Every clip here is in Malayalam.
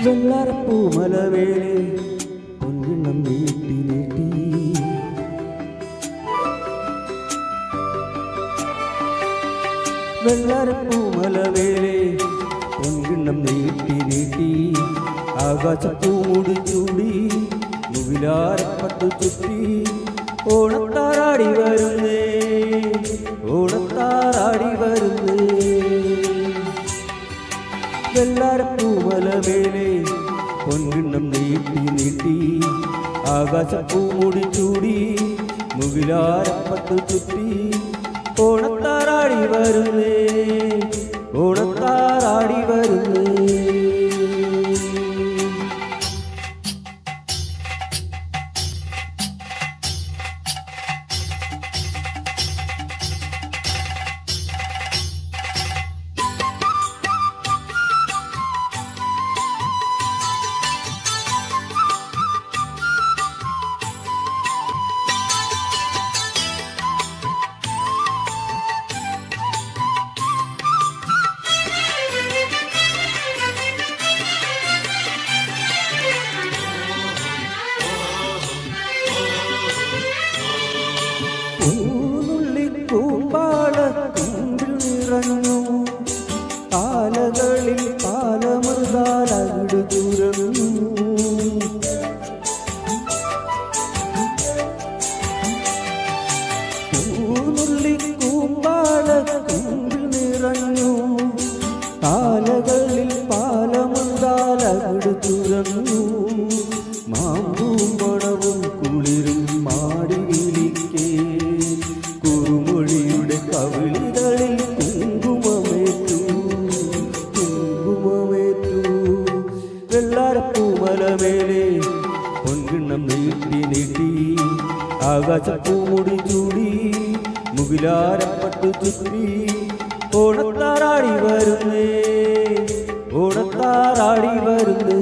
വെള്ളാരപ്പൂമലവേലെ പൊൻകിണ്ണം നീട്ടി നീട്ടി വെള്ളാരപ്പൂമലവേലെ പൊൻകിണ്ണം നീട്ടി നീട്ടി ആകാശപ്പൂമുടി ചൂടി മുകിലാരപ്പട്ടു ചുറ്റി ഓണത്താറാടി വരുന്നേ ഓണത്താറാടി വരുന്നേ വെള്ളാരപ്പൂമലവേലെ പൊൻകിണ്ണം നീട്ടി നീട്ടി ആകാശപ്പൂമുടി ചൂടി മുകിലാരപ്പട്ടു ചുറ്റി ഓണത്താറാടി വരുന്നേ ഓണത്താറാടി വരുന്നേ കൂമ്പാളക്കുമ്പിൽ നിറഞ്ഞു ആലകളിൽ പാലമൃതാലകിടു തുറന്നു പൂനുള്ളി കൂമ്പാളക്കുമ്പിൽ നിറഞ്ഞു ആലകളിൽ പാലമൃതാലകിടു തുറന്നു മാമ്പും മണവും കുളിരും മാടി വിളിക്കേ കവിളികളിൽ കുങ്കുമമേറ്റു കുങ്കുമമേറ്റു വെള്ളാരപ്പൂമലവേലെ പൊൻകിണ്ണം നീട്ടി നീട്ടി ആകാശപ്പൂമുടി ചൂടി മുകിലാരപ്പട്ടു ചുറ്റി ഓണത്താറാടി വരുന്നേ ഓണത്താറാടി വരുന്നേ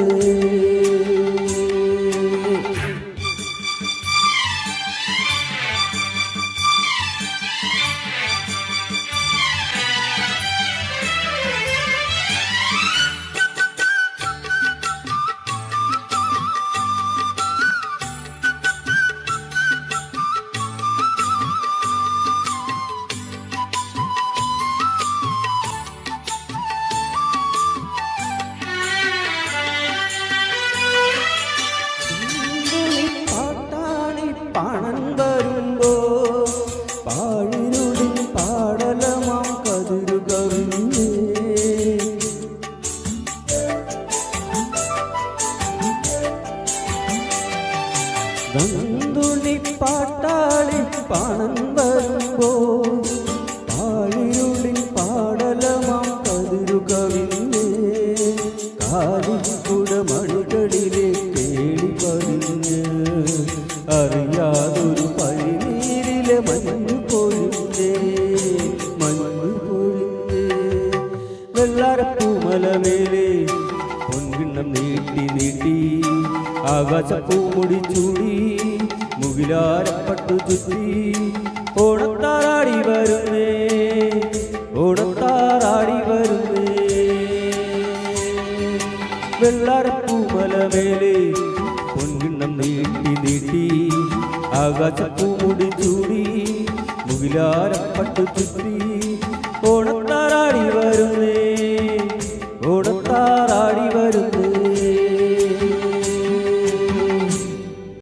പണം വരുമ്പോ പാഴിരുടിൻ പാടലമാം കതിരു കവിഞ്ഞേ ഗന്തുണി പാട്ടാളി പണം വരുമ്പോ പാഴിരുടിൻ പാടലമാം കതിരു കവിഞ്ഞേ കാലിക്കുട മണികളിലെ കേളി പതിഞ്ഞ് അറിയാതൊരു പനിനീരിലെ മഞ്ഞു പൊഴിഞ്ഞേ മഞ്ഞു പൊഴിഞ്ഞേ വെള്ളാരപ്പൂമലവേലെ പൊൻകിണ്ണം നീട്ടി നീട്ടി ആകാശപ്പൂമുടി ചൂടി മുകിലാരപ്പട്ടു ചുറ്റി ഓണത്താറാടി വരുന്നേ ഓണത്താറാടി വരുന്നേ വെള്ളാരപ്പൂമലവേലെ പൊൻകിണ്ണം നീട്ടി നീട്ടി ആകാശപ്പൂമുടി ചൂടി മുകിലാരപ്പട്ടു ചുറ്റി ഓണത്താറാടി വരുന്നേ